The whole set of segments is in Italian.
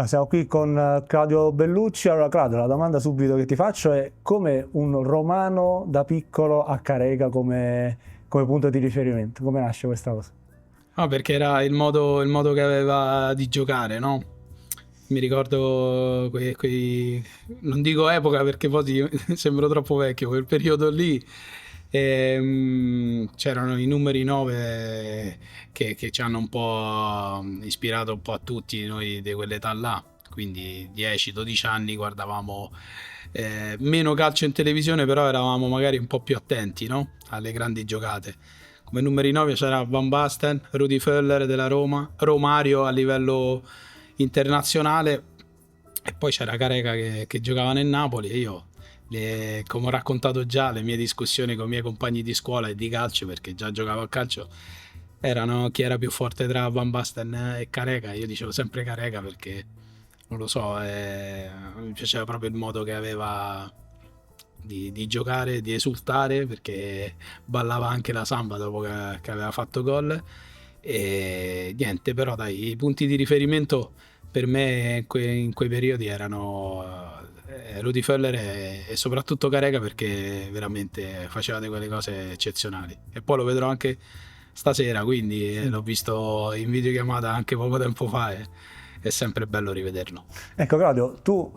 Siamo qui con Claudio Bellucci. Allora Claudio, la domanda subito che ti faccio è: come un romano da piccolo a Careca come punto di riferimento? Come nasce questa cosa? Perché era il modo che aveva di giocare, no? Mi ricordo non dico epoca perché poi sembro troppo vecchio, quel periodo lì. C'erano i numeri 9 che ci hanno un po' ispirato un po' a tutti noi di quell'età là, quindi 10-12 anni guardavamo meno calcio in televisione, però eravamo magari un po' più attenti, no? Alle grandi giocate. Come numeri 9 c'era Van Basten, Rudi Völler della Roma, Romario a livello internazionale, e poi c'era Careca che giocava nel Napoli, e io, come ho raccontato già, le mie discussioni con i miei compagni di scuola e di calcio, perché già giocavo a calcio, erano chi era più forte tra Van Basten e Careca. Io dicevo sempre Careca perché non lo so, mi piaceva proprio il modo che aveva di giocare, di esultare, perché ballava anche la samba dopo che aveva fatto gol. E niente, però dai, i punti di riferimento per me in quei periodi erano Rudi Völler e soprattutto Careca, perché veramente faceva di quelle cose eccezionali. E poi lo vedrò anche stasera, quindi Sì. l'ho visto in videochiamata anche poco tempo fa, e è sempre bello rivederlo. Ecco Claudio, tu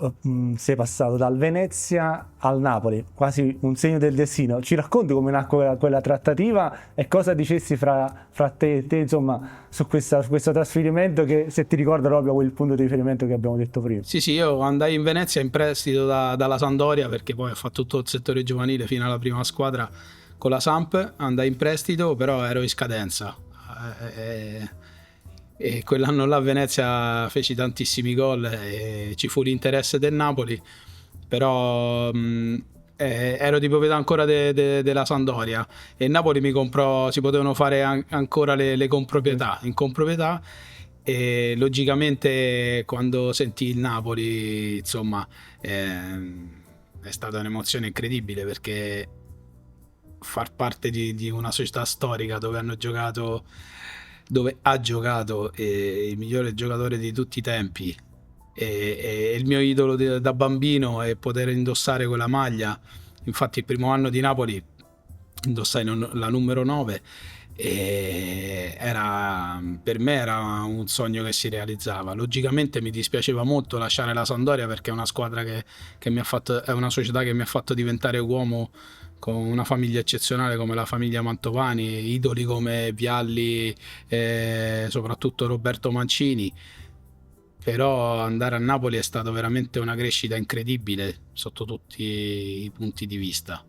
sei passato dal Venezia al Napoli, quasi un segno del destino. Ci racconti come nacque quella trattativa e cosa dicessi fra te e te, insomma, su questo trasferimento, che se ti ricorda proprio quel punto di riferimento che abbiamo detto prima. Sì, sì, io andai in Venezia in prestito dalla Sampdoria, perché poi ho fatto tutto il settore giovanile fino alla prima squadra con la Samp. Andai in prestito, però ero in scadenza. E quell'anno là a Venezia feci tantissimi gol e ci fu l'interesse del Napoli, però ero di proprietà ancora della Sampdoria, e il Napoli mi comprò, si potevano fare ancora le comproprietà in comproprietà, e logicamente quando sentì il Napoli, insomma, è stata un'emozione incredibile, perché far parte di una società storica dove ha giocato il migliore giocatore di tutti i tempi, e il mio idolo da bambino, e poter indossare quella maglia. Infatti il primo anno di Napoli indossai la numero 9, e per me era un sogno che si realizzava. Logicamente mi dispiaceva molto lasciare la Sampdoria, perché è una squadra che mi ha fatto, è una società che mi ha fatto diventare uomo, con una famiglia eccezionale come la famiglia Mantovani, idoli come Vialli, soprattutto Roberto Mancini. Però andare a Napoli è stata veramente una crescita incredibile sotto tutti i punti di vista.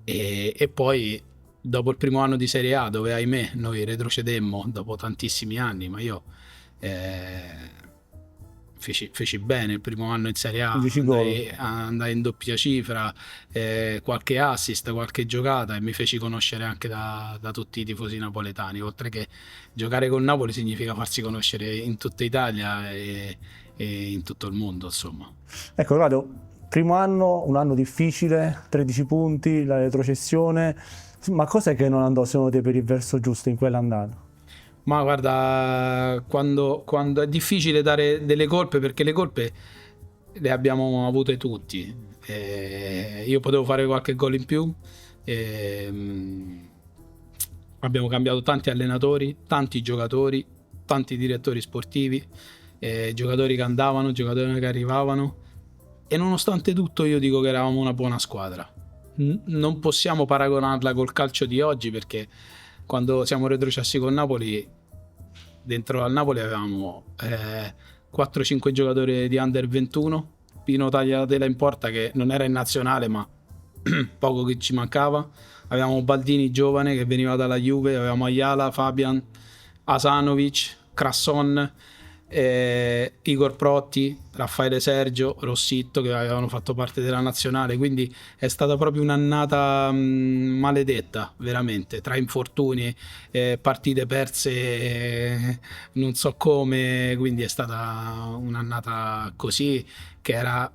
E poi dopo il primo anno di Serie A, dove ahimè noi retrocedemmo dopo tantissimi anni, ma io feci bene il primo anno in Serie A, 11 gol. andai in doppia cifra, qualche assist, qualche giocata, e mi feci conoscere anche da tutti i tifosi napoletani. Oltre che giocare con Napoli significa farsi conoscere in tutta Italia e in tutto il mondo, insomma. Ecco Claudio, primo anno, un anno difficile, 13 punti, la retrocessione, ma cos'è che non andò secondo te per il verso giusto in quell'andata? Ma guarda, quando è difficile dare delle colpe, perché le colpe le abbiamo avute tutti. Io potevo fare qualche gol in più. Abbiamo cambiato tanti allenatori, tanti giocatori, tanti direttori sportivi, giocatori che andavano, giocatori che arrivavano, e nonostante tutto io dico che eravamo una buona squadra. Non possiamo paragonarla col calcio di oggi, perché quando siamo retrocessi con Napoli, dentro al Napoli avevamo 4-5 giocatori di under 21, Pino Tagliatela in porta, che non era in nazionale, ma poco che ci mancava. Avevamo Baldini giovane che veniva dalla Juve, avevamo Ayala, Fabian, Asanovic, Crasson, Igor Protti, Raffaele Sergio, Rossitto, che avevano fatto parte della nazionale. Quindi è stata proprio un'annata maledetta, veramente, tra infortuni, partite perse, non so come. Quindi è stata un'annata così, che era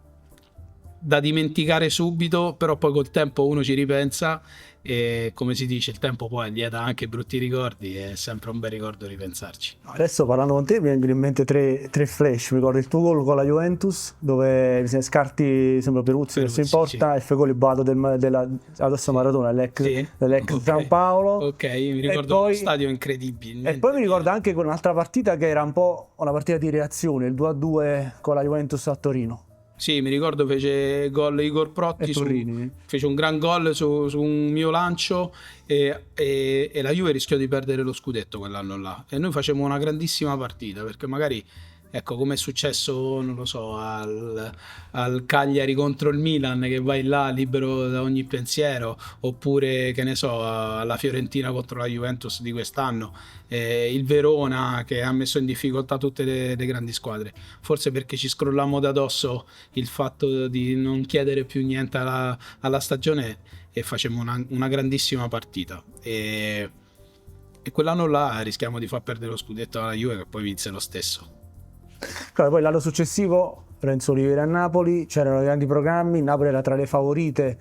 da dimenticare subito, però poi col tempo uno ci ripensa e, come si dice, il tempo poi lieta anche brutti ricordi, è sempre un bel ricordo ripensarci. Adesso parlando con te mi vengono in mente tre flash. Mi ricordo il tuo gol con la Juventus, dove mi scarti, sembra Peruzzi messo in Peruzzi, porta, e fai gol bato adesso Maradona, dell'ex ok. San Paolo. Ok, mi E ricordo poi, uno stadio incredibile. e poi mi ricordo anche un'altra partita che era un po' una partita di reazione, il 2-2 con la Juventus a Torino. Sì, mi ricordo fece gol Igor Protti, E Torrini. fece un gran gol su un mio lancio e la Juve rischiò di perdere lo scudetto quell'anno là. E noi facemmo una grandissima partita, perché magari, ecco, come è successo, non lo so, al Cagliari contro il Milan, che vai là libero da ogni pensiero, oppure, che ne so, alla Fiorentina contro la Juventus di quest'anno, il Verona che ha messo in difficoltà tutte le grandi squadre. Forse perché ci scrollammo da dosso il fatto di non chiedere più niente alla stagione e facemmo una grandissima partita. E quell'anno là rischiamo di far perdere lo scudetto alla Juve, che poi vinse lo stesso. Claro, poi l'anno successivo Renzo Oliveri a Napoli, c'erano grandi programmi, Napoli era tra le favorite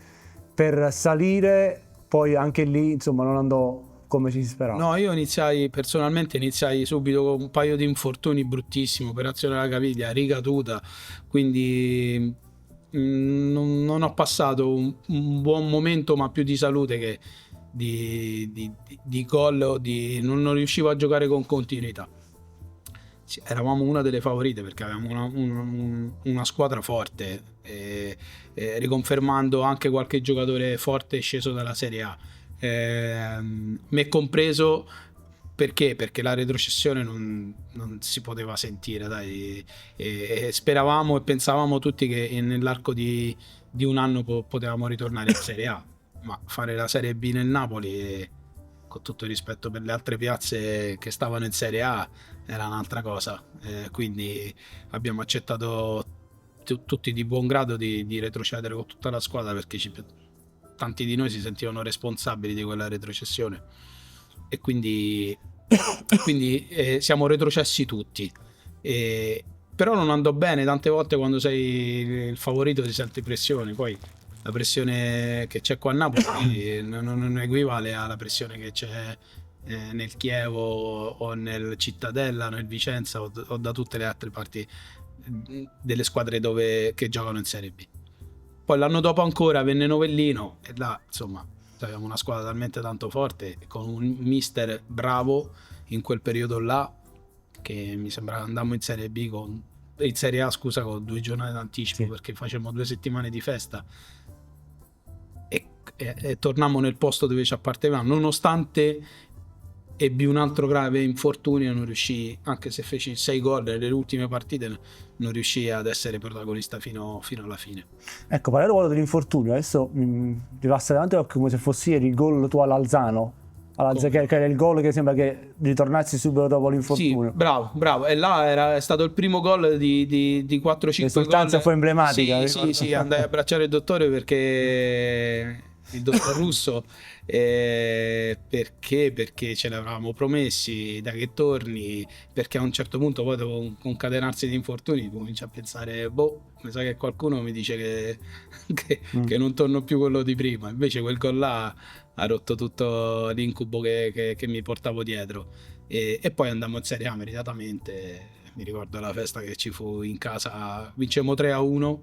per salire, poi anche lì insomma non andò come ci si sperava. No, io personalmente iniziai subito con un paio di infortuni bruttissimi, operazione alla caviglia, ricaduta, quindi non ho passato un buon momento, ma più di salute che di gol o non riuscivo a giocare con continuità. Sì, eravamo una delle favorite perché avevamo una squadra forte, riconfermando anche qualche giocatore forte sceso dalla Serie A, me compreso. Perché la retrocessione non si poteva sentire, dai, e speravamo e pensavamo tutti che nell'arco di un anno potevamo ritornare in Serie A, ma fare la Serie B nel Napoli, con tutto il rispetto per le altre piazze che stavano in Serie A, era un'altra cosa, quindi abbiamo accettato tutti di buon grado di retrocedere con tutta la squadra, perché tanti di noi si sentivano responsabili di quella retrocessione e quindi siamo retrocessi tutti. Però non andò bene. Tante volte quando sei il favorito si sente pressione, poi la pressione che c'è qua a Napoli non equivale alla pressione che c'è nel Chievo o nel Cittadella, nel Vicenza o da tutte le altre parti delle squadre che giocano in Serie B. Poi l'anno dopo ancora venne Novellino e là insomma avevamo una squadra talmente tanto forte, con un mister bravo in quel periodo là, che mi sembra andammo in Serie B in Serie A, scusa, con 2 giornate d'anticipo, sì, perché facemmo 2 settimane di festa e tornammo nel posto dove ci appartenevamo, nonostante ebbi un altro grave infortunio, non riuscii, anche se feci 6 gol nelle ultime partite, non riuscii ad essere protagonista fino alla fine. Ecco, parlando dell'infortunio, adesso mi passa davanti come se fossi il gol tu all'Alzano, che era il gol che sembra che ritornassi subito dopo l'infortunio. Sì, bravo, e là è stato il primo gol di 4-5 gol. L'esultanza fu emblematica. Sì, andai a abbracciare il dottore, perché il dottor Russo, perché ce l'avevamo promessi da che torni, perché a un certo punto poi dopo concatenarsi di infortuni cominci a pensare, mi sa che qualcuno mi dice che non torno più quello di prima. Invece quel gol là ha rotto tutto l'incubo che mi portavo dietro, e poi andammo in Serie A meritatamente. Mi ricordo la festa che ci fu in casa, vincemmo 3-1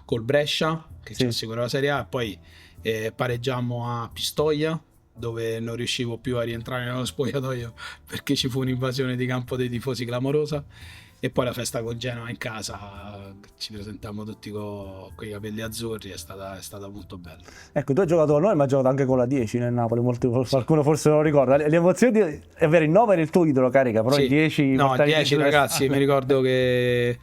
col Brescia, che ci assicurò la Serie A, e poi pareggiammo a Pistoia, dove non riuscivo più a rientrare nello spogliatoio perché ci fu un'invasione di campo dei tifosi clamorosa, e poi la festa con Genova in casa, ci presentammo tutti con i capelli azzurri, è stata molto bella. Ecco, tu hai giocato con noi, ma hai giocato anche con la 10 nel Napoli, qualcuno forse non lo ricorda. Le emozioni di avere il 9 era il tuo idolo, Carica, però il 10... No, 10 ragazzi, mi ricordo che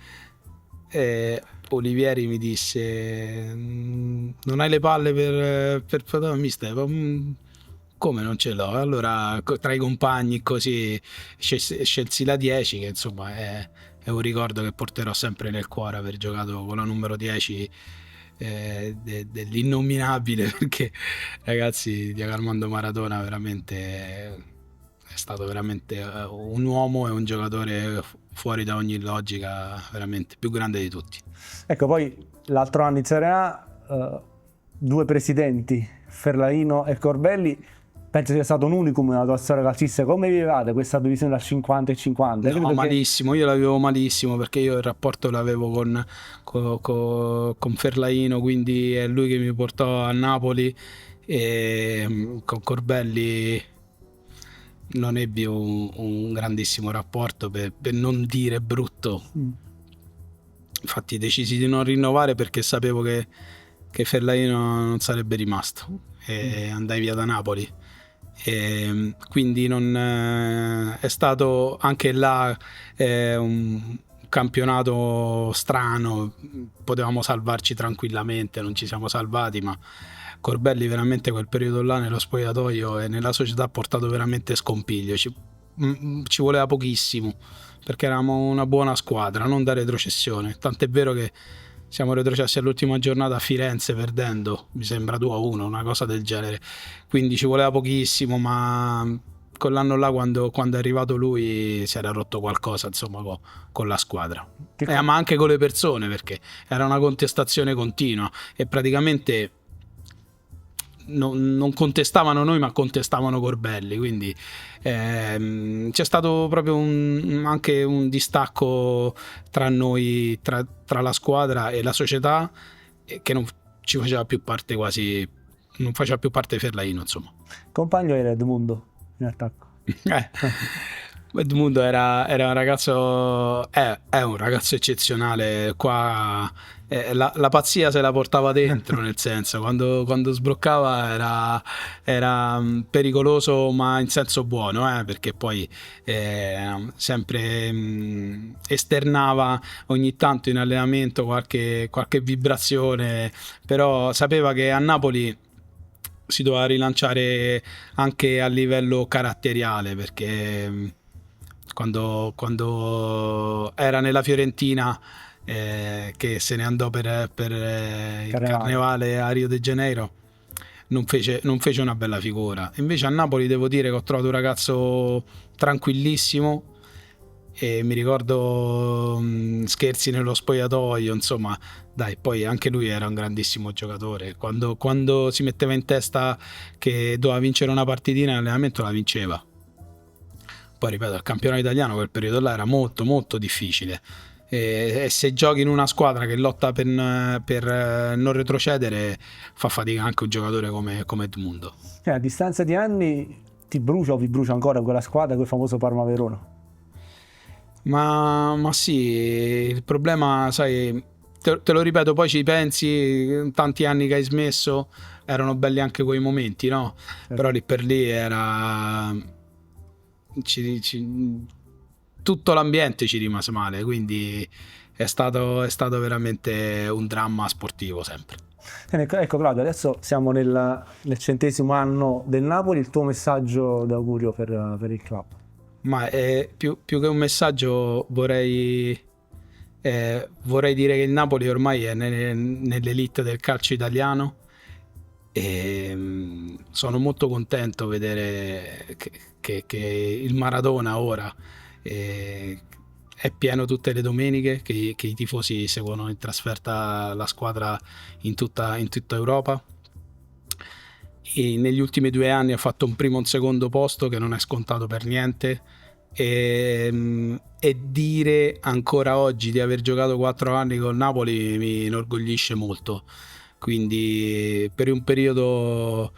Olivieri mi disse: non hai le palle per mister? Come non ce l'ho? Allora tra i compagni così scelsi la 10, che insomma è un ricordo che porterò sempre nel cuore, aver giocato con la numero 10 dell'innominabile, perché ragazzi, Diego Armando Maradona è stato veramente un uomo e un giocatore fuori da ogni logica, veramente più grande di tutti. Ecco, poi l'altro anno in Serie A, due presidenti, Ferlaino e Corbelli. Penso sia stato un unicum nella tua storia calcistica. Come vivevate questa divisione da 50 e 50? No, malissimo, io l'avevo malissimo perché io il rapporto l'avevo con Ferlaino, quindi è lui che mi portò a Napoli, e con Corbelli non ebbi un grandissimo rapporto, per non dire brutto. Infatti decisi di non rinnovare perché sapevo che Ferlaino non sarebbe rimasto e andai via da Napoli. E quindi non è stato anche là un campionato strano, potevamo salvarci tranquillamente, non ci siamo salvati, ma Corbelli veramente quel periodo là nello spogliatoio e nella società ha portato veramente scompiglio, ci voleva pochissimo perché eravamo una buona squadra, non da retrocessione, tant'è vero che siamo retrocessi all'ultima giornata a Firenze perdendo, mi sembra 2-1, una cosa del genere. Quindi ci voleva pochissimo, ma quell'anno là quando è arrivato lui si era rotto qualcosa, insomma, con la squadra. Ma anche con le persone, perché era una contestazione continua e praticamente non contestavano noi, ma contestavano Corbelli, quindi c'è stato proprio anche un distacco tra noi, tra la squadra e la società, che non ci faceva più parte quasi, non faceva più parte Ferlaino, insomma. Compagno era Edmundo in attacco. Edmundo era un ragazzo, è un ragazzo eccezionale. Qua la pazzia se la portava dentro, nel senso, quando sbloccava era pericoloso, ma in senso buono, perché poi sempre esternava ogni tanto in allenamento qualche vibrazione, però sapeva che a Napoli si doveva rilanciare anche a livello caratteriale, perché quando era nella Fiorentina, che se ne andò per il Carnevale a Rio de Janeiro, non fece una bella figura. Invece a Napoli devo dire che ho trovato un ragazzo tranquillissimo, e mi ricordo scherzi nello spogliatoio, insomma, dai, poi anche lui era un grandissimo giocatore. Quando si metteva in testa che doveva vincere una partitina in allenamento, la vinceva. Poi ripeto, il campionato italiano quel periodo là era molto molto difficile, e se giochi in una squadra che lotta per non retrocedere, fa fatica anche un giocatore come Edmundo. A distanza di anni ti brucia o vi brucia ancora quella squadra, quel famoso Parma-Verona? Ma sì, il problema, sai, te lo ripeto, poi ci pensi, tanti anni che hai smesso, erano belli anche quei momenti, no? Certo. Però lì per lì era tutto l'ambiente ci rimase male, quindi è stato veramente un dramma sportivo sempre. Ecco Claudio, adesso siamo nel 100° anno del Napoli, il tuo messaggio d'augurio per il club? Ma più che un messaggio vorrei dire che il Napoli ormai è nell'elite del calcio italiano, e sono molto contento vedere che il Maradona ora è pieno tutte le domeniche, che i tifosi seguono in trasferta la squadra in tutta Europa. E negli ultimi 2 anni ha fatto un primo e un secondo posto, che non è scontato per niente, e dire ancora oggi di aver giocato 4 anni con Napoli mi inorgoglisce molto. Quindi per un periodo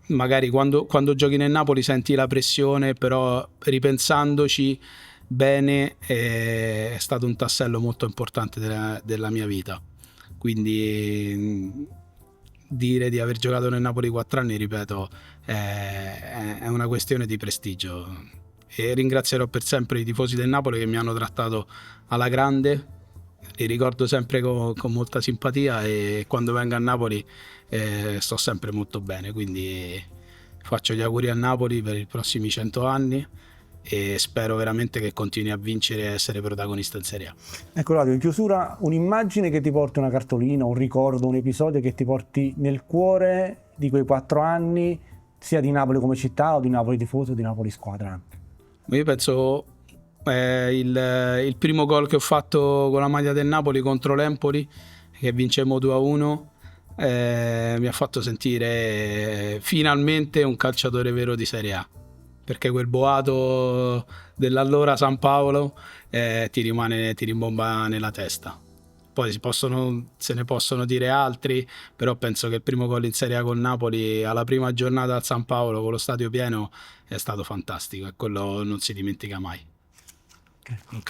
magari quando giochi nel Napoli senti la pressione, però ripensandoci bene è stato un tassello molto importante della mia vita. Quindi dire di aver giocato nel Napoli 4 anni, ripeto, è una questione di prestigio, e ringrazierò per sempre i tifosi del Napoli che mi hanno trattato alla grande. Li ricordo sempre con molta simpatia, e quando vengo a Napoli sto sempre molto bene, quindi faccio gli auguri a Napoli per i prossimi 100 anni e spero veramente che continui a vincere e essere protagonista in Serie A. Ecco Claudio, in chiusura un'immagine che ti porti, una cartolina, un ricordo, un episodio che ti porti nel cuore di quei 4 anni, sia di Napoli come città o di Napoli tifoso o di Napoli squadra anche. Io penso il primo gol che ho fatto con la maglia del Napoli contro l'Empoli, che vincemmo 2-1, mi ha fatto sentire finalmente un calciatore vero di Serie A, perché quel boato dell'allora San Paolo ti rimbomba nella testa. Poi se ne possono dire altri, però penso che il primo gol in Serie A con Napoli alla prima giornata al San Paolo con lo stadio pieno è stato fantastico e quello non si dimentica mai. Ok. Ok.